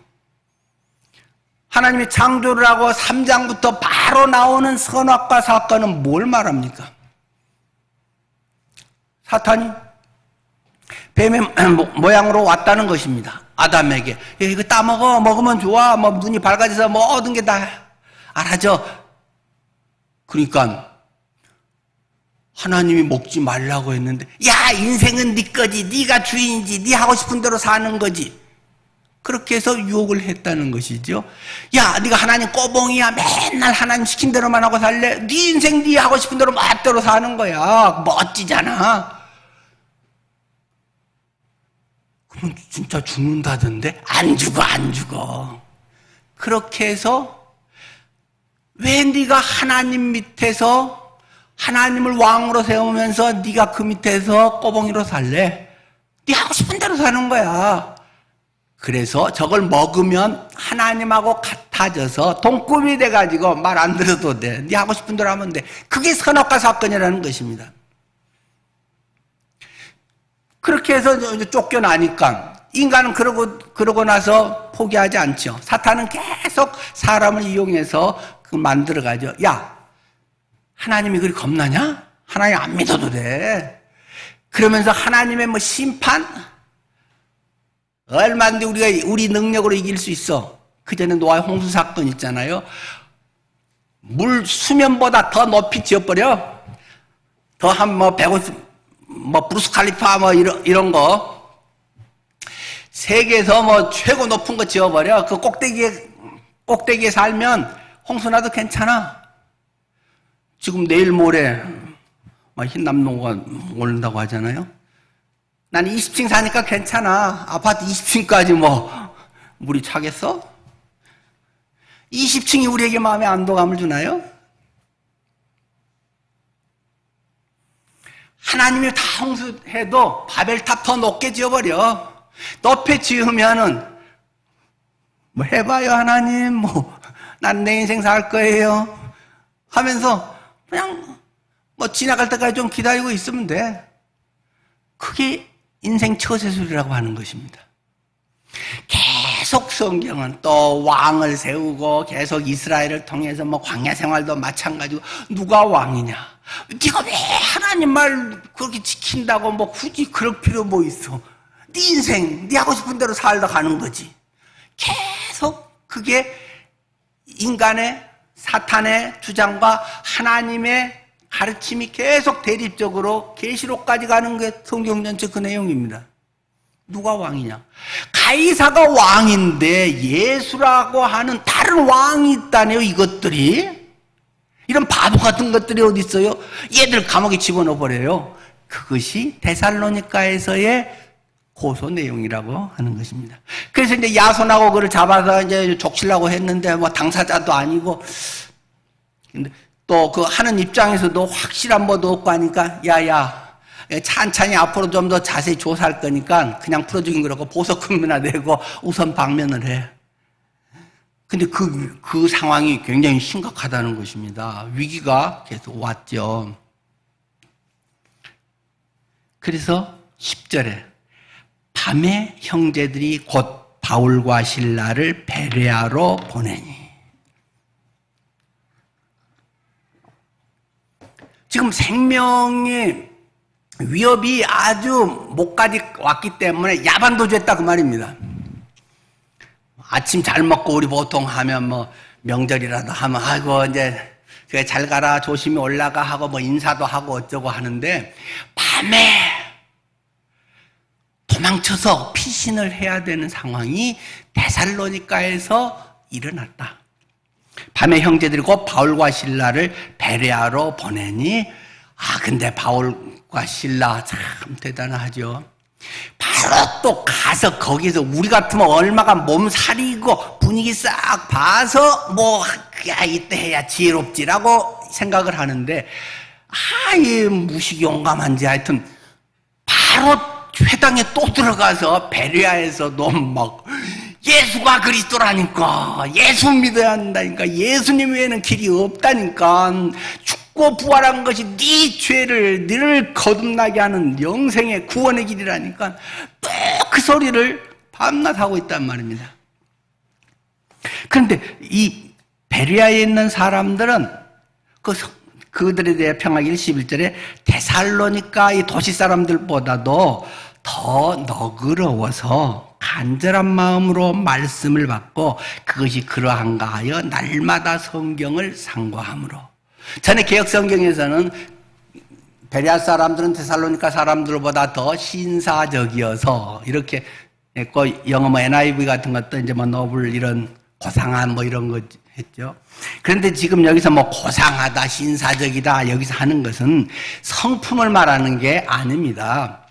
하나님이 창조를 하고 3장부터 바로 나오는 선악과 사건은 뭘 말합니까? 사탄이 뱀의 모양으로 왔다는 것입니다. 아담에게 이거 따먹어 먹으면 좋아 뭐 눈이 밝아져서 모든 게 다 알아져. 그러니까 하나님이 먹지 말라고 했는데 야 인생은 네 거지 네가 주인이지 네 하고 싶은 대로 사는 거지. 그렇게 해서 유혹을 했다는 것이죠. 야, 네가 하나님 꼬봉이야. 맨날 하나님 시킨 대로만 하고 살래? 네 인생 네 하고 싶은 대로 멋대로 사는 거야. 멋지잖아. 그럼 진짜 죽는다던데? 안 죽어, 안 죽어. 그렇게 해서 왜 네가 하나님 밑에서 하나님을 왕으로 세우면서 네가 그 밑에서 꼬봉이로 살래? 네 하고 싶은 대로 사는 거야. 그래서 저걸 먹으면 하나님하고 같아져서 동급이 돼가지고 말 안 들어도 돼. 네 하고 싶은 대로 하면 돼. 그게 선악과 사건이라는 것입니다. 그렇게 해서 이제 쫓겨나니까 인간은 그러고 나서 포기하지 않죠. 사탄은 계속 사람을 이용해서 만들어가죠. 야, 하나님이 그리 겁나냐? 하나님 안 믿어도 돼. 그러면서 하나님의 뭐 심판? 얼마든지 우리가 우리 능력으로 이길 수 있어. 그전에 노아의 홍수 사건 있잖아요. 물 수면보다 더 높이 지어버려. 더 한 뭐 150, 뭐 브루스 칼리파 뭐 이런 거. 세계에서 뭐 최고 높은 거 지어버려. 그 꼭대기에 살면 홍수나도 괜찮아. 지금 내일 모레 흰남노가 오른다고 하잖아요. 난 20층 사니까 괜찮아. 아파트 20층까지 뭐 물이 차겠어? 20층이 우리에게 마음의 안도감을 주나요? 하나님이 다 홍수해도 바벨탑 더 높게 지어버려. 높게 지으면은 뭐 해봐요 하나님, 뭐 난 내 인생 살 거예요 하면서 그냥 뭐 지나갈 때까지 좀 기다리고 있으면 돼. 그게 인생 처세술이라고 하는 것입니다. 계속 성경은 또 왕을 세우고 계속 이스라엘을 통해서 뭐 광야 생활도 마찬가지고 누가 왕이냐? 네가 왜 하나님 말 그렇게 지킨다고 뭐 굳이 그럴 필요 뭐 있어? 네 인생 네 하고 싶은 대로 살다 가는 거지. 계속 그게 인간의 사탄의 주장과 하나님의 가르침이 계속 대립적으로 계시록까지 가는 게 성경 전체 그 내용입니다. 누가 왕이냐? 가이사가 왕인데 예수라고 하는 다른 왕이 있다네요. 이것들이 이런 바보 같은 것들이 어디 있어요? 얘들 감옥에 집어넣어 버려요. 그것이 데살로니가에서의 고소 내용이라고 하는 것입니다. 그래서 이제 야손하고 그를 잡아서 이제 족치려고 했는데 뭐 당사자도 아니고, 근데 또 그 하는 입장에서도 확실한 뭐도 없고 하니까 야야 찬찬히 앞으로 좀 더 자세히 조사할 거니까 그냥 풀어주긴 그러고 보석금이나 내고 우선 방면을 해. 근데 그 상황이 굉장히 심각하다는 것입니다. 위기가 계속 왔죠. 그래서 10절에 밤에 형제들이 곧 바울과 실라를 베레아로 보내니. 지금 생명의 위협이 아주 목까지 왔기 때문에 야반도주했다 그 말입니다. 아침 잘 먹고 우리 보통 하면 뭐 명절이라도 하면 아이고 이제 잘 가라 조심히 올라가 하고 뭐 인사도 하고 어쩌고 하는데 밤에 도망쳐서 피신을 해야 되는 상황이 데살로니가에서 일어났다. 밤에 형제들이 곧 바울과 실라를 베레아로 보내니, 근데 바울과 실라 참 대단하죠. 바로 또 가서 거기서 우리 같으면 얼마가 몸살이고 분위기 싹 봐서 야 이때 해야 지혜롭지라고 생각을 하는데, 이 무식이 용감한지 하여튼 바로 회당에 또 들어가서 베레아에서도 막 예수가 그리스도라니까, 예수 믿어야 한다니까, 예수님 외에는 길이 없다니까, 죽고 부활한 것이 네 죄를 늘 거듭나게 하는 영생의 구원의 길이라니까 또 그 소리를 밤낮 하고 있단 말입니다. 그런데 이 베레아에 있는 사람들은 그들에 대해 평하기를 11절에 데살로니가 이 도시 사람들보다도 더 너그러워서 간절한 마음으로 말씀을 받고 그것이 그러한가 하여 날마다 성경을 상고함으로. 전에 개역 성경에서는 베레아 사람들은 데살로니가 사람들보다 더 신사적이어서 이렇게 그 영어 뭐 NIV 같은 것도 이제 뭐 노블 이런 고상한 뭐 이런 거 했죠. 그런데 지금 여기서 뭐 고상하다, 신사적이다 여기서 하는 것은 성품을 말하는 게 아닙니다.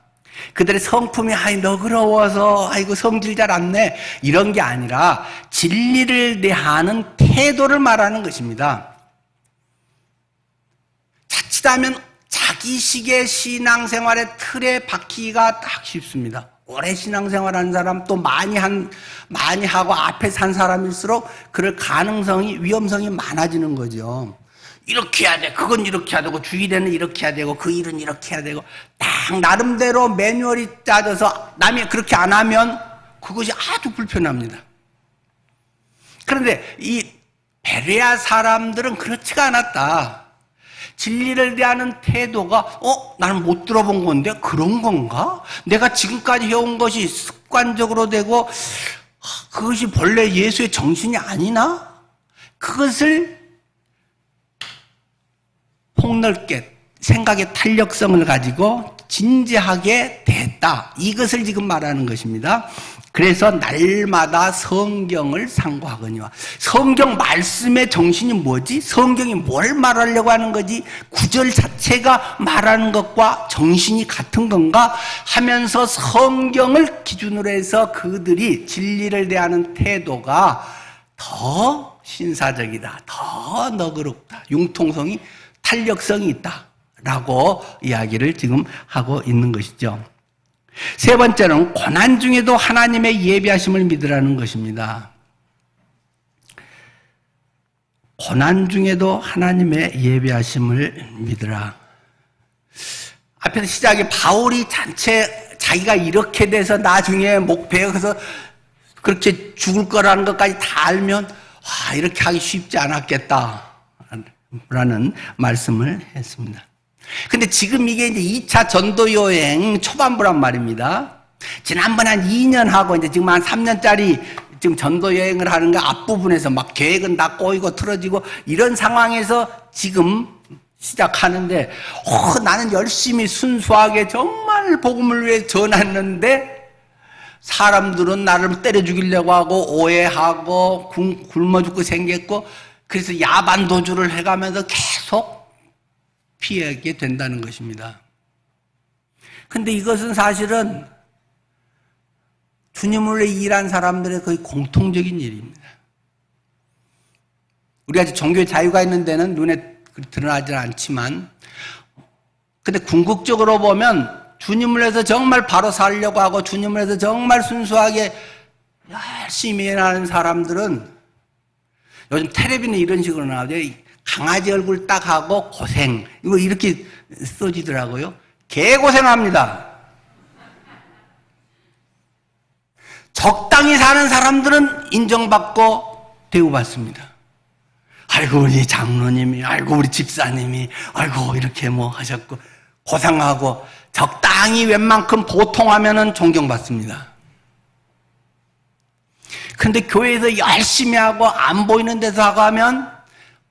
그들의 성품이 너그러워서 아이고 성질 잘 안 내 이런 게 아니라 진리를 대하는 태도를 말하는 것입니다. 자칫하면 자기식의 신앙생활의 틀에 박히기가 딱 쉽습니다. 오래 신앙생활하는 사람 또 많이 하고 앞에 산 사람일수록 그럴 가능성이 위험성이 많아지는 거죠. 이렇게 해야 돼. 그건 이렇게 해야 되고 주일에는 이렇게 해야 되고 그 일은 이렇게 해야 되고 딱 나름대로 매뉴얼이 짜져서 남이 그렇게 안 하면 그것이 아주 불편합니다. 그런데 이 베레아 사람들은 그렇지가 않았다. 진리를 대하는 태도가 나는 못 들어본 건데 그런 건가? 내가 지금까지 해온 것이 습관적으로 되고 그것이 본래 예수의 정신이 아니나? 그것을 폭넓게 생각의 탄력성을 가지고 진지하게 대했다. 이것을 지금 말하는 것입니다. 그래서 날마다 성경을 상고하거니와. 성경 말씀의 정신이 뭐지? 성경이 뭘 말하려고 하는 거지? 구절 자체가 말하는 것과 정신이 같은 건가? 하면서 성경을 기준으로 해서 그들이 진리를 대하는 태도가 더 신사적이다. 더 너그럽다. 융통성이 탄력성이 있다. 라고 이야기를 지금 하고 있는 것이죠. 세 번째는 고난 중에도 하나님의 예비하심을 믿으라는 것입니다. 고난 중에도 하나님의 예비하심을 믿으라. 앞에서 시작에 바울이 자기가 이렇게 돼서 나중에 목배에 가서 그렇게 죽을 거라는 것까지 다 알면 이렇게 하기 쉽지 않았겠다 라는 말씀을 했습니다. 근데 지금 이게 이제 2차 전도 여행 초반부란 말입니다. 지난번 한 2년 하고 이제 지금 한 3년짜리 지금 전도 여행을 하는 거 앞부분에서 막 계획은 다 꼬이고 틀어지고 이런 상황에서 지금 시작하는데 나는 열심히 순수하게 정말 복음을 위해 전했는데 사람들은 나를 때려 죽이려고 하고 오해하고 굶어 죽고 생겼고 그래서 야반 도주를 해가면서 계속 피하게 된다는 것입니다. 근데 이것은 사실은 주님을 위해 일한 사람들의 거의 공통적인 일입니다. 우리가 종교의 자유가 있는 데는 눈에 드러나지 않지만 근데 궁극적으로 보면 주님을 위해서 정말 바로 살려고 하고 주님을 위해서 정말 순수하게 열심히 일하는 사람들은 요즘 텔레비는 이런 식으로 나오죠. 강아지 얼굴 딱 하고 고생 이거 이렇게 써지더라고요. 개고생합니다. 적당히 사는 사람들은 인정받고 대우받습니다. 아이고 우리 장로님이 아이고 우리 집사님이 아이고 이렇게 뭐 하셨고 고생하고 적당히 웬만큼 보통하면은 존경받습니다. 근데 교회에서 열심히 하고 안 보이는 데서 하고 하면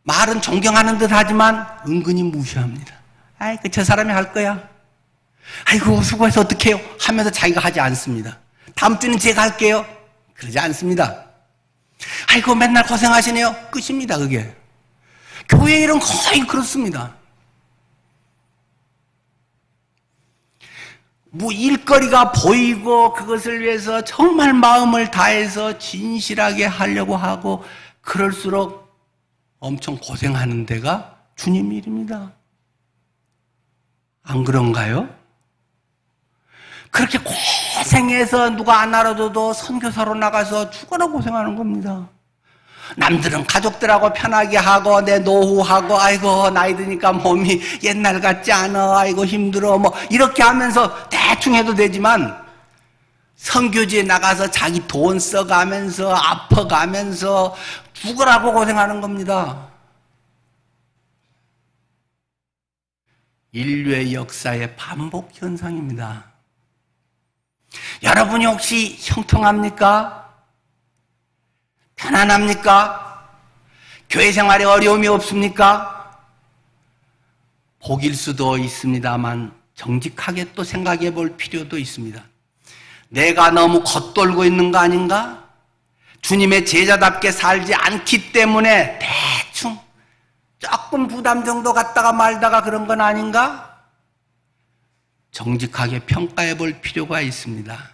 말은 존경하는 듯 하지만 은근히 무시합니다. 아이고 저 사람이 할 거야. 아이고 수고해서 어떡해요 하면서 자기가 하지 않습니다. 다음 주는 제가 할게요. 그러지 않습니다. 아이고 맨날 고생하시네요. 끝입니다. 그게. 교회 일은 거의 그렇습니다. 뭐 일거리가 보이고 그것을 위해서 정말 마음을 다해서 진실하게 하려고 하고 그럴수록 엄청 고생하는 데가 주님 일입니다. 안 그런가요? 그렇게 고생해서 누가 안 알아줘도 선교사로 나가서 죽어나 고생하는 겁니다. 남들은 가족들하고 편하게 하고 내 노후하고 아이고 나이 드니까 몸이 옛날 같지 않아 아이고 힘들어 뭐 이렇게 하면서 대충 해도 되지만 선교지에 나가서 자기 돈 써가면서 아파가면서 죽으라고 고생하는 겁니다. 인류의 역사의 반복 현상입니다. 여러분이 혹시 형통합니까? 편안합니까? 교회 생활에 어려움이 없습니까? 복일 수도 있습니다만 정직하게 또 생각해 볼 필요도 있습니다. 내가 너무 겉돌고 있는 거 아닌가? 주님의 제자답게 살지 않기 때문에 대충 조금 부담 정도 갖다가 말다가 그런 건 아닌가? 정직하게 평가해 볼 필요가 있습니다.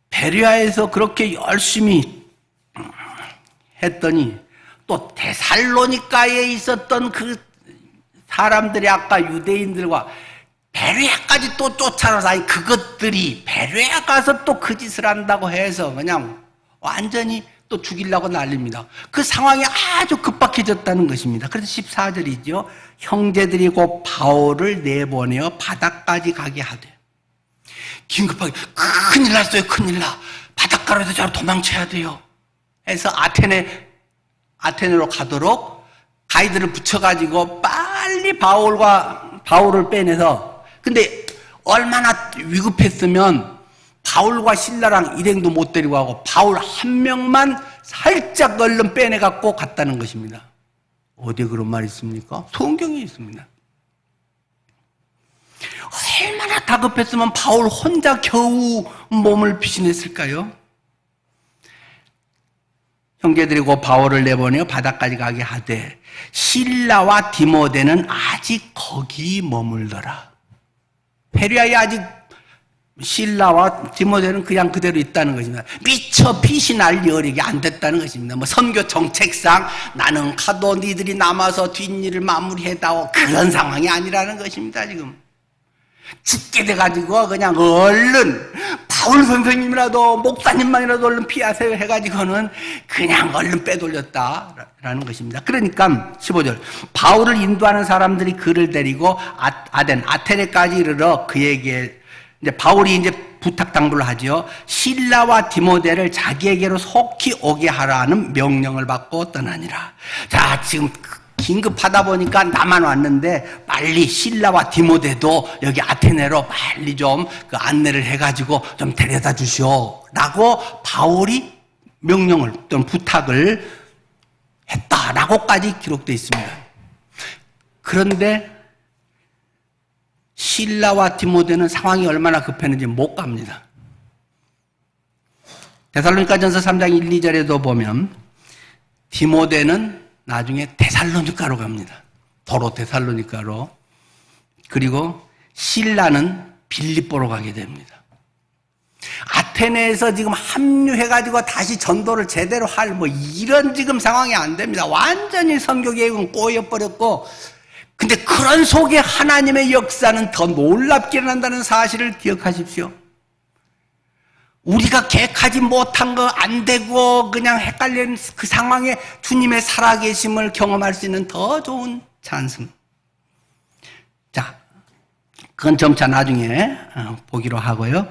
베레아에서 그렇게 열심히 했더니 또 데살로니가에 있었던 그 사람들이 아까 유대인들과 베레아까지 또 쫓아나서 아니 그것들이 베레아 가서 또 그 짓을 한다고 해서 그냥 완전히 또 죽이려고 난립니다. 그 상황이 아주 급박해졌다는 것입니다. 그래서 14절이죠. 형제들이 곧 바울을 내보내어 바다까지 가게 하되 긴급하게 큰일 났어요. 큰일 나. 바닷가로 해서 저로 도망쳐야 돼요. 해서 아테네로 가도록 가이드를 붙여가지고 빨리 바울을 빼내서 근데 얼마나 위급했으면 바울과 신라랑 일행도 못 데리고 가고 바울 한 명만 살짝 얼른 빼내갖고 갔다는 것입니다. 어디에 그런 말이 있습니까? 성경에 있습니다. 얼마나 다급했으면 바울 혼자 겨우 몸을 피신했을까요? 형제들이 곧 바울을 내보내어 바다까지 가게 하되 실라와 디모데는 아직 거기 머물더라. 베레아에 아직 실라와 디모데는 그냥 그대로 있다는 것입니다. 미처 피신할 여력이 안 됐다는 것입니다. 뭐 선교 정책상 나는 가도 니들이 남아서 뒷일을 마무리해다오 그런 상황이 아니라는 것입니다. 지금 죽게 돼가지고 그냥 얼른 바울 선생님이라도 목사님만이라도 얼른 피하세요 해가지고는 그냥 얼른 빼돌렸다라는 것입니다. 그러니까 15절 바울을 인도하는 사람들이 그를 데리고 아테네까지 이르러 그에게 이제 바울이 이제 부탁 당부를 하죠. 실라와 디모데를 자기에게로 속히 오게 하라는 명령을 받고 떠나니라. 자, 지금 긴급하다 보니까 나만 왔는데 빨리 실라와 디모데도 여기 아테네로 빨리 좀 그 안내를 해가지고 좀 데려다 주시오라고 바울이 명령을 또는 부탁을 했다라고까지 기록되어 있습니다. 그런데 실라와 디모데는 상황이 얼마나 급했는지 못 갑니다. 데살로니가전서 3장 1, 2절에도 보면 디모데는 나중에 데살로니가로 갑니다. 도로 데살로니가로. 그리고 실라는 빌립보로 가게 됩니다. 아테네에서 지금 합류해가지고 다시 전도를 제대로 할 뭐 이런 지금 상황이 안 됩니다. 완전히 선교 계획은 꼬여버렸고 근데 그런 속에 하나님의 역사는 더 놀랍게 일어난다는 사실을 기억하십시오. 우리가 계획하지 못한 거 안 되고 그냥 헷갈린 그 상황에 주님의 살아계심을 경험할 수 있는 더 좋은 찬스. 자, 그건 점차 나중에 보기로 하고요.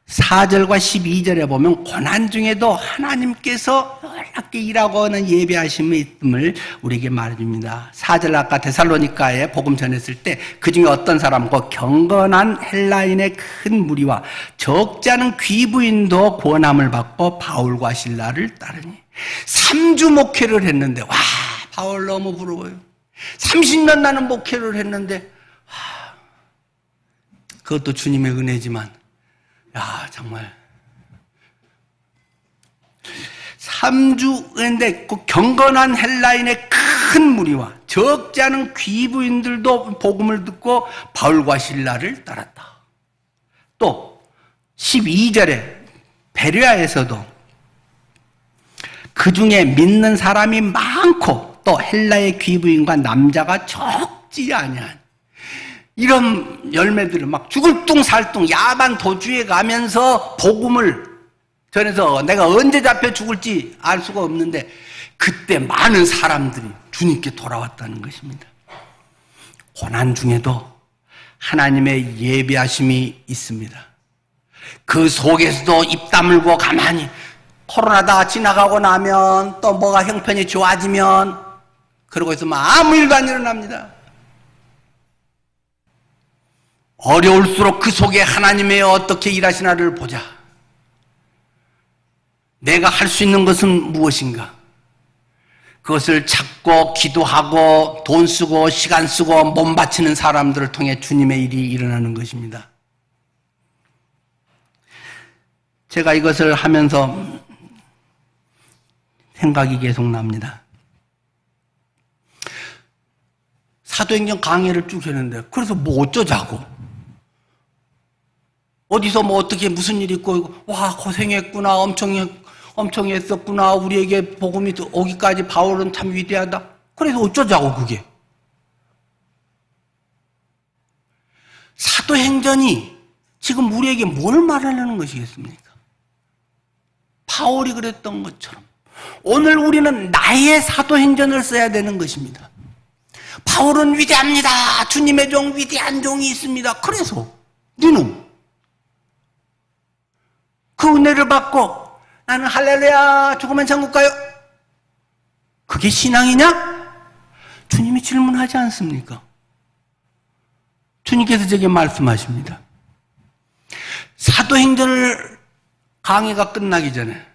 4절과 12절에 보면 고난 중에도 하나님께서 놀랍게 일하고 하는 예배하심이 있음을 우리에게 말해줍니다. 4절 아까 데살로니가에 복음 전했을 때 그중에 어떤 사람과 경건한 헬라인의 큰 무리와 적지 않은 귀부인도 권함을 받고 바울과 실라를 따르니 3주 목회를 했는데 와 바울 너무 부러워요. 30년 나는 목회를 했는데 그것도 주님의 은혜지만 야, 정말. 3주인데 그 경건한 헬라인의 큰 무리와 적지 않은 귀부인들도 복음을 듣고 바울과 실라를 따랐다. 또 12절에 베레아에서도 그 중에 믿는 사람이 많고 또 헬라의 귀부인과 남자가 적지 아니한 이런 열매들을 막 죽을 뚱살뚱 야반 도주해 가면서 복음을 전해서 내가 언제 잡혀 죽을지 알 수가 없는데 그때 많은 사람들이 주님께 돌아왔다는 것입니다. 고난 중에도 하나님의 예비하심이 있습니다. 그 속에서도 입 다물고 가만히 코로나가 지나가고 나면 또 뭐가 형편이 좋아지면 그러고 있으면 아무 일도 안 일어납니다. 어려울수록 그 속에 하나님의 어떻게 일하시나를 보자. 내가 할 수 있는 것은 무엇인가? 그것을 찾고 기도하고 돈 쓰고 시간 쓰고 몸 바치는 사람들을 통해 주님의 일이 일어나는 것입니다. 제가 이것을 하면서 생각이 계속 납니다. 사도행전 강해를 쭉 했는데 그래서 뭐 어쩌자고, 어디서 뭐 어떻게 무슨 일이 있고 와 고생했구나, 엄청 했었구나, 우리에게 복음이 오기까지 바울은 참 위대하다. 그래서 어쩌자고. 그게 사도행전이 지금 우리에게 뭘 말하려는 것이겠습니까? 바울이 그랬던 것처럼 오늘 우리는 나의 사도행전을 써야 되는 것입니다. 바울은 위대합니다. 주님의 종, 위대한 종이 있습니다. 그래서 너는 그 은혜를 받고 나는 할렐루야 죽으면 천국 가요, 그게 신앙이냐? 주님이 질문하지 않습니까? 주님께서 제게 말씀하십니다. 사도행전을 강의가 끝나기 전에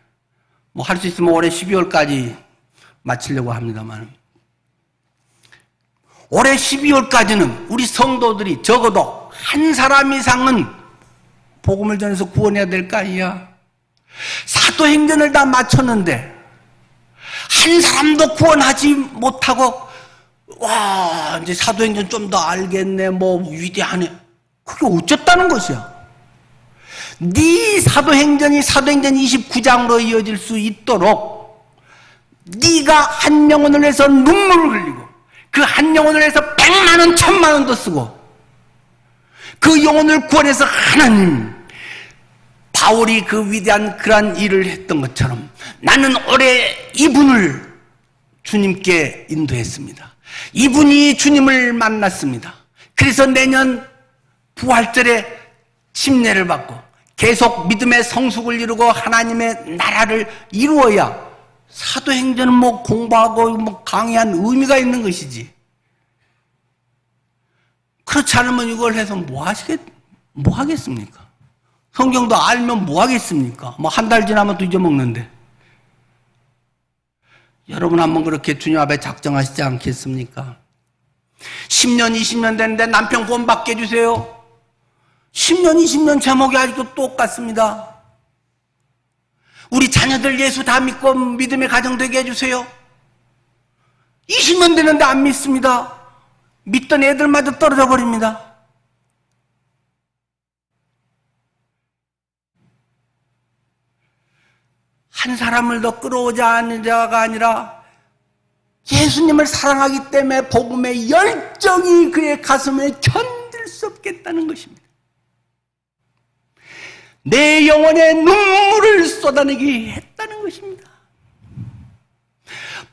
뭐 할 수 있으면 올해 12월까지 마치려고 합니다만, 올해 12월까지는 우리 성도들이 적어도 한 사람 이상은 복음을 전해서 구원해야 될 거 아니야. 사도행전을 다 마쳤는데 한 사람도 구원하지 못하고 와 이제 사도행전 좀 더 알겠네, 뭐 위대하네, 그게 어쩌다는 것이야. 네 사도행전이 사도행전 29장으로 이어질 수 있도록 네가 한 영혼을 위해서 눈물을 흘리고 그 한 영혼을 위해서 100만 원, 1000만 원도 쓰고 그 영혼을 구원해서 하나님, 바울이 그 위대한 그러한 일을 했던 것처럼 나는 올해 이분을 주님께 인도했습니다. 이분이 주님을 만났습니다. 그래서 내년 부활절에 침례를 받고 계속 믿음의 성숙을 이루고 하나님의 나라를 이루어야 사도행전은 뭐 공부하고 뭐 강의한 의미가 있는 것이지. 그렇지 않으면 이걸 해서 뭐 하겠습니까? 성경도 알면 뭐 하겠습니까? 뭐 한 달 지나면 또 잊어먹는데. 여러분 한번 그렇게 주님 앞에 작정하시지 않겠습니까? 10년, 20년 됐는데 남편 구원받게 해주세요. 10년, 20년 제목이 아직도 똑같습니다. 우리 자녀들 예수 다 믿고 믿음의 가정 되게 해주세요. 20년 되는데 안 믿습니다. 믿던 애들마저 떨어져 버립니다. 한 사람을 더 끌어오자는 자가 아니라 예수님을 사랑하기 때문에 복음의 열정이 그의 가슴에 견딜 수 없겠다는 것입니다. 내 영혼에 눈물을 쏟아내게 했다는 것입니다.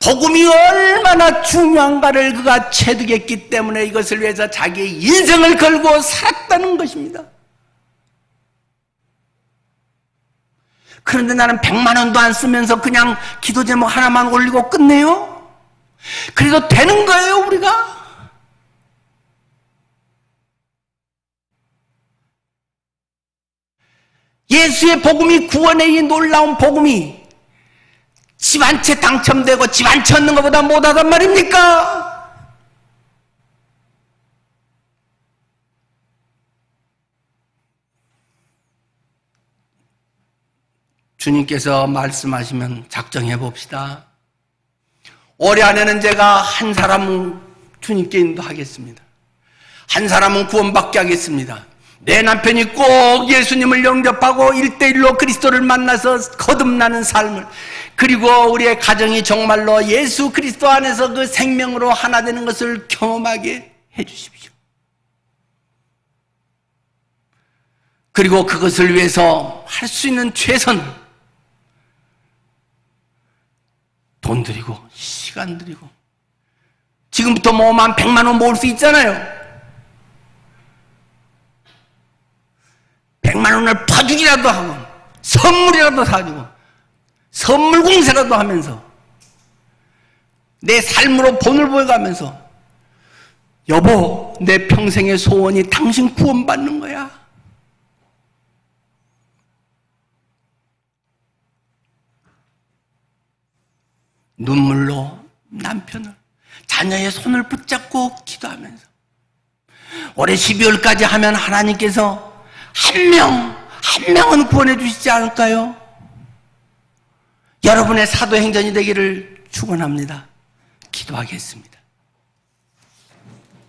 복음이 얼마나 중요한가를 그가 체득했기 때문에 이것을 위해서 자기의 인생을 걸고 살았다는 것입니다. 그런데 나는 100만 원도 안 쓰면서 그냥 기도 제목 하나만 올리고 끝내요? 그래도 되는 거예요, 우리가? 예수의 복음이, 구원의 이 놀라운 복음이 집 한 채 당첨되고 집 한 채 얻는 것보다 못하단 말입니까? 주님께서 말씀하시면 작정해 봅시다. 올해 안에는 제가 한 사람은 주님께 인도하겠습니다. 한 사람은 구원받게 하겠습니다. 내 남편이 꼭 예수님을 영접하고 1대1로 그리스도를 만나서 거듭나는 삶을, 그리고 우리의 가정이 정말로 예수 그리스도 안에서 그 생명으로 하나 되는 것을 경험하게 해 주십시오. 그리고 그것을 위해서 할 수 있는 최선, 돈 들이고 시간 들이고, 지금부터 뭐만 100만 원 모을 수 있잖아요. 100만 원을 퍼주기라도 하고 선물이라도 사주고 선물 공세라도 하면서 내 삶으로 본을 보여가면서, 여보 내 평생의 소원이 당신 구원받는 거야. 눈물로 남편을, 자녀의 손을 붙잡고 기도하면서 올해 12월까지 하면 하나님께서 한 명은 구원해 주시지 않을까요? 여러분의 사도행전이 되기를 축원합니다. 기도하겠습니다.